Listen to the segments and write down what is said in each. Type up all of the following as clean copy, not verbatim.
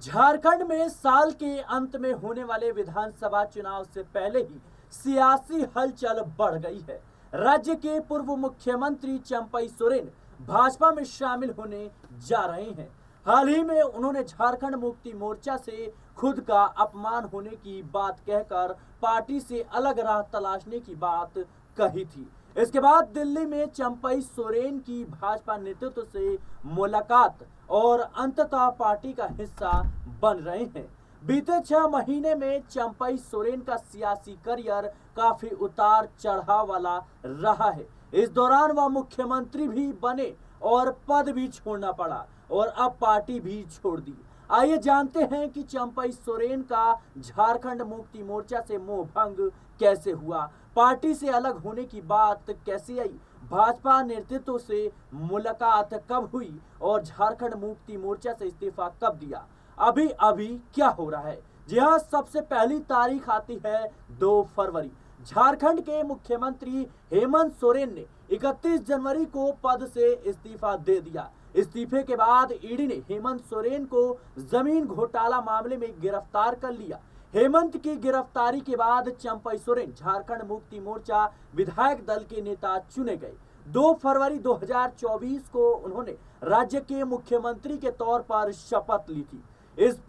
झारखंड में साल के अंत में होने वाले विधानसभा चुनाव से पहले ही सियासी हलचल बढ़ गई है। राज्य के पूर्व मुख्यमंत्री चंपई सोरेन भाजपा में शामिल होने जा रहे हैं। हाल ही में उन्होंने झारखंड मुक्ति मोर्चा से खुद का अपमान होने की बात कहकर पार्टी से अलग राह तलाशने की बात कही थी। इसके बाद दिल्ली में चंपई सोरेन की भाजपा नेतृत्व से मुलाकात और अंततः पार्टी का हिस्सा बन रहे हैं। बीते 6 महीने में चंपई सोरेन का सियासी करियर काफी उतार चढ़ाव वाला रहा है। इस दौरान वह मुख्यमंत्री भी बने और पद भी छोड़ना पड़ा और अब पार्टी भी छोड़ दी। आइए जानते हैं कि चंपई सोरेन का झारखंड मुक्ति मोर्चा से मोह भंग कैसे हुआ, पार्टी से अलग होने की बात कैसे आई, भाजपा नेतृत्व से मुलाकात कब हुई और झारखंड मुक्ति मोर्चा से इस्तीफा कब दिया, अभी अभी क्या हो रहा है। जी हाँ, सबसे पहली तारीख आती है 2 फरवरी। झारखंड के मुख्यमंत्री हेमंत सोरेन ने 31 जनवरी को पद से इस्तीफा दे दिया। इस्तीफे के बाद ईडी ने हेमंत सोरेन को जमीन घोटाला मामले में गिरफ्तार कर लिया। हेमंत की गिरफ्तारी के बाद चंपई सोरेन झारखंड मुक्ति मोर्चा विधायक दल के नेता चुने गए। 2 फरवरी 2024 को उन्होंने राज्य के मुख्यमंत्री के तौर पर शपथ ली थी। इस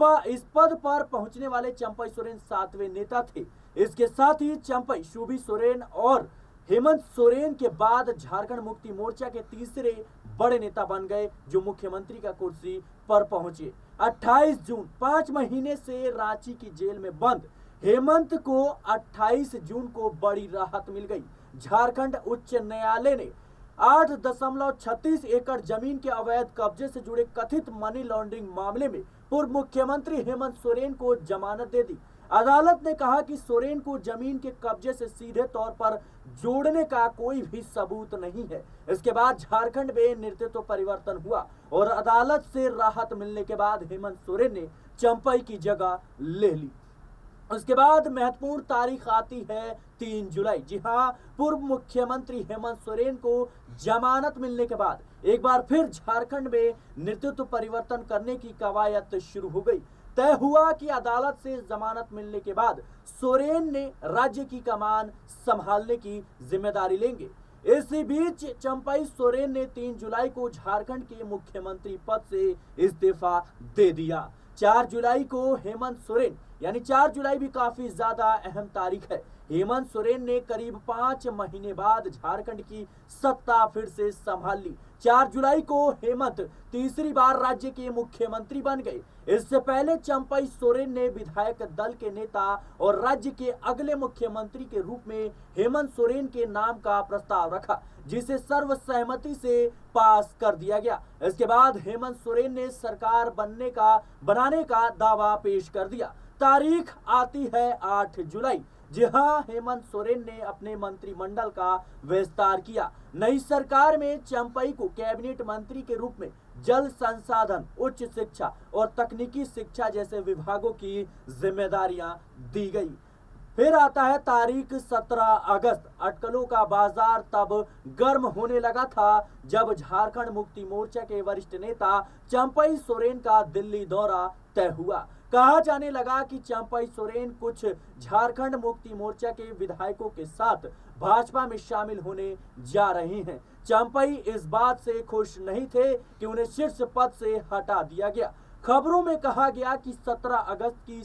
पद पर पहुंचने वाले चंपई सोरेन 7वें नेता थे। इसके साथ ही चंपई शुभी सोरेन और हेमंत सोरेन के बाद झारखंड मुक्ति मोर्चा के तीसरे बड़े नेता बन गए जो मुख्यमंत्री का कुर्सी पर पहुंचे। 28 जून 5 महीने से रांची की जेल में बंद हेमंत को 28 जून को बड़ी राहत मिल गई। झारखंड उच्च न्यायालय ने 8.36 एकड़ जमीन के अवैध कब्जे से जुड़े कथित मनी लॉन्ड्रिंग मामले में पूर्व मुख्यमंत्री हेमंत सोरेन को जमानत दे दी। अदालत ने कहा कि सोरेन को जमीन के कब्जे से सीधे तौर पर जोड़ने का कोई भी सबूत नहीं है। इसके बाद झारखंड में नेतृत्व परिवर्तन हुआ और अदालत से राहत मिलने के बाद हेमंत सोरेन ने चंपई की जगह ले ली। उसके बाद महत्वपूर्ण तारीख आती है 3 जुलाई। जी हाँ, पूर्व मुख्यमंत्री हेमंत सोरेन को जमानत मिलने के बाद एक बार फिर झारखंड में नेतृत्व परिवर्तन करने की कवायद शुरू हो गई। तय हुआ कि अदालत से जमानत मिलने के बाद सोरेन ने राज्य की कमान संभालने की जिम्मेदारी लेंगे। इसी बीच चंपई सोरेन ने 3 जुलाई को झारखंड के मुख्यमंत्री पद से इस्तीफा दे दिया। 4 जुलाई को हेमंत सोरेन, यानी 4 जुलाई भी काफी ज्यादा अहम तारीख है। हेमंत सोरेन ने करीब 5 महीने बाद झारखंड की सत्ता फिर से संभाल ली। 4 जुलाई को हेमंत तीसरी बार राज्य के मुख्यमंत्री बन गए। इससे पहले चंपई सोरेन ने विधायक दल के नेता और राज्य के अगले मुख्यमंत्री के रूप में हेमंत सोरेन के नाम का प्रस्ताव रखा, जिसे सर्वसहमति से पास कर दिया गया। इसके बाद हेमंत सोरेन ने सरकार बनाने का दावा पेश कर दिया। तारीख आती है 8 जुलाई। जी हाँ, हेमंत सोरेन ने अपने मंत्रिमंडल का विस्तार किया। नई सरकार में चंपई को कैबिनेट मंत्री के रूप में जल संसाधन, उच्च शिक्षा और तकनीकी शिक्षा जैसे विभागों की जिम्मेदारियां दी गई। फिर आता है तारीख 17 अगस्त। अटकलों का बाजार तब गर्म होने लगा था जब झारखंड मुक्ति मोर्चा के वरिष्ठ नेता चंपई सोरेन का दिल्ली दौरा तय हुआ। कहा जाने लगा कि चंपई सोरेन कुछ झारखंड मुक्ति मोर्चा के विधायकों के साथ भाजपा में शामिल होने जा रहे हैं। चंपई इस बात से खुश नहीं थे कि उन्हें शीर्ष पद से हटा दिया गया। खबरों में कहा गया कि 17 अगस्त की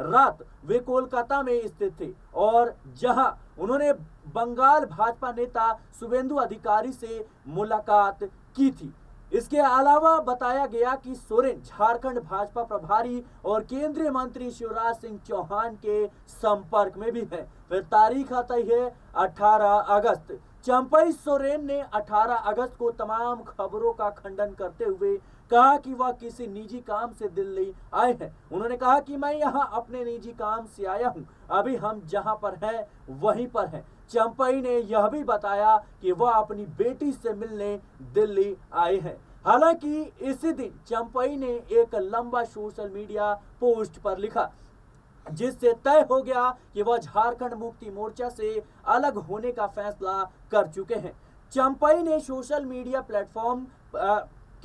रात वे कोलकाता में स्थित थे और जहां उन्होंने बंगाल भाजपा नेता शुभेंदु अधिकारी से मुलाकात की थी। इसके अलावा बताया गया कि सोरेन झारखंड भाजपा प्रभारी और केंद्रीय मंत्री शिवराज सिंह चौहान के संपर्क में भी है। फिर तारीख आती है 18 अगस्त। चंपई सोरेन ने 18 अगस्त को तमाम खबरों का खंडन करते हुए कहा कि वह किसी निजी काम से दिल्ली आए हैं। उन्होंने कहा कि मैं यहां अपने निजी काम से आया हूं, अभी हम जहां पर हैं वहीं पर हैं। चंपई ने यह भी बताया कि वह अपनी बेटी से मिलने दिल्ली आए हैं। हालांकि इसी दिन चंपई ने एक लंबा सोशल मीडिया पोस्ट पर लिखा, जिससे तय हो गया कि वह झारखंड मुक्ति मोर्चा से अलग होने का फैसला कर चुके हैं। चंपई ने सोशल मीडिया प्लेटफॉर्म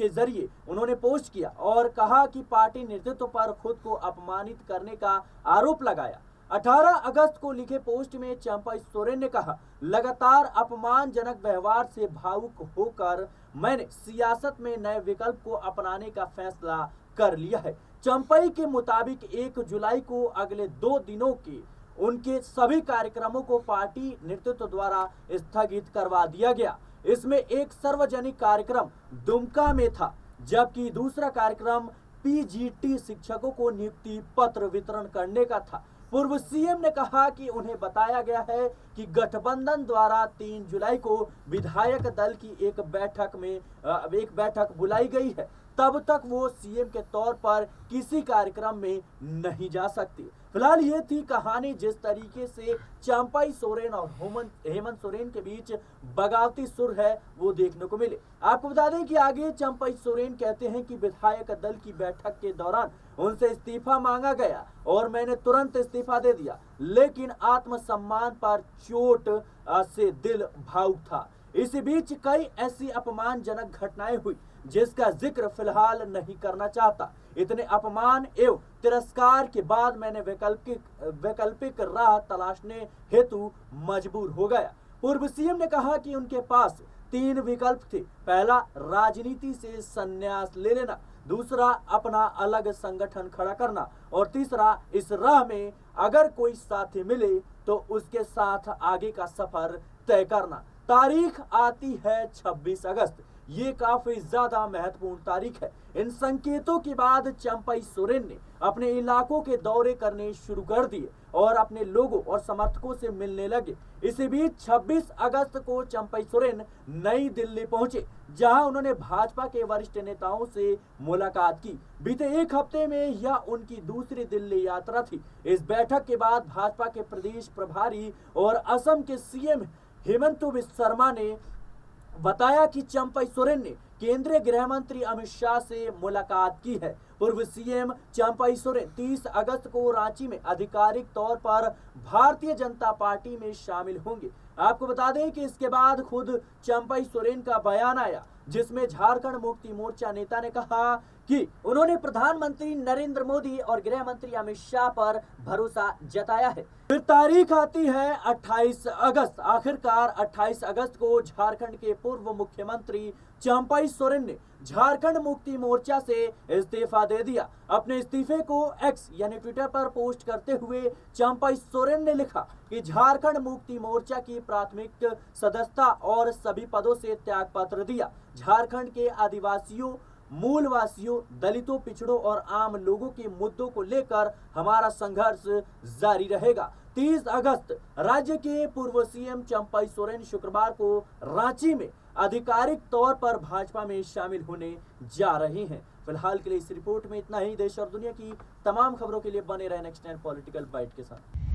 के जरिए उन्होंने पोस्ट किया और कहा कि पार्टी नेतृत्व पर खुद को अपमानित करने का आरोप लगाया। 18 अगस्त को लिखे पोस्ट में चंपई सोरेन ने कहा, लगातार अपमानजनक व्यवहार से भावुक होकर मैंने सियासत में नए विकल्प को अपनाने का फैसला कर लिया है। चंपई के मुताबिक 1 जुलाई को अगले 2 दिनों के उनके सभी कार्यक्रमों को पार्टी नेतृत्व द्वारा स्थगित करवा दिया गया। इसमें एक सार्वजनिक कार्यक्रम दुमका में था, जबकि दूसरा कार्यक्रम पीजीटी शिक्षकों को नियुक्ति पत्र वितरण करने का था। पूर्व सीएम ने कहा कि उन्हें बताया गया है कि गठबंधन द्वारा 3 जुलाई को विधायक दल की एक बैठक बुलाई गई है, तब तक वो सीएम के तौर पर किसी कार्यक्रम में नहीं जा सकती। फिलहाल ये थी कहानी, जिस तरीके से चंपई सोरेन और हेमंत सोरेन के बीच बगावती सुर है वो देखने को मिले। आपको बता दें कि आगे चंपई सोरेन कहते हैं कि विधायक दल की बैठक के दौरान उनसे इस्तीफा मांगा गया और मैंने तुरंत इस्तीफा दे दिया, लेकिन आत्मसम्मान पर चोट से दिल भावुक था। इसी बीच कई ऐसी अपमानजनक घटनाएं हुई जिसका जिक्र फिलहाल नहीं करना चाहता। इतने अपमान एवं तिरस्कार के बाद मैंने वैकल्पिक राह तलाशने हेतु मजबूर हो गया। पूर्व सीएम ने कहा कि उनके पास 3 विकल्प थे। पहला, राजनीति से संन्यास ले लेना, दूसरा, अपना अलग संगठन खड़ा करना और तीसरा, इस राह में अगर कोई साथी मिले तो उसके साथ आगे का सफर तय करना। तारीख आती है 26 अगस्त। ये काफी ज्यादा महत्वपूर्ण तारीख है। इन संकेतों के बाद चंपई सोरेन ने अपने इलाकों के दौरे करने शुरू कर दिए और अपने लोगों और समर्थकों से मिलने लगे। इसी बीच 26 अगस्त को चंपई सोरेन नई दिल्ली पहुंचे, जहां उन्होंने भाजपा के वरिष्ठ नेताओं से मुलाकात की। बीते एक हफ्ते में यह उनकी दूसरी दिल्ली यात्रा थी। इस बैठक के बाद भाजपा के प्रदेश प्रभारी और असम के सीएम हेमंत शर्मा ने बताया कि चंपई सोरेन ने केंद्रीय गृह मंत्री अमित शाह से मुलाकात की है। पूर्व सीएम चंपई सोरेन 30 अगस्त को रांची में आधिकारिक तौर पर भारतीय जनता पार्टी में शामिल होंगे। आपको बता दें कि इसके बाद खुद चंपई सोरेन का बयान आया, जिसमें झारखंड मुक्ति मोर्चा नेता ने कहा कि उन्होंने प्रधानमंत्री नरेंद्र मोदी और गृह मंत्री अमित शाह पर भरोसा जताया है। फिर तारीख आती है 28 अगस्त। आखिरकार 28 अगस्त को झारखंड के पूर्व मुख्यमंत्री चंपई सोरेन ने झारखंड मुक्ति मोर्चा से इस्तीफा दे दिया। अपने इस्तीफे को एक्स यानी ट्विटर पर पोस्ट करते हुए चंपई सोरेन ने लिखा कि झारखंड मुक्ति मोर्चा की प्राथमिक सदस्यता और सभी पदों से त्यागपत्र दिया। झारखंड के आदिवासियों, मूलवासियों, दलितों, पिछड़ों और आम लोगों के मुद्दों को लेकर हमारा संघर्ष जारी रहेगा। 30 अगस्त राज्य के पूर्व सीएम चंपई सोरेन शुक्रवार को रांची में आधिकारिक तौर पर भाजपा में शामिल होने जा रहे हैं। फिलहाल के लिए इस रिपोर्ट में इतना ही। देश और दुनिया की तमाम खबरों के लिए बने रहे नेक्स्ट 9 पॉलिटिकल बाइट के साथ।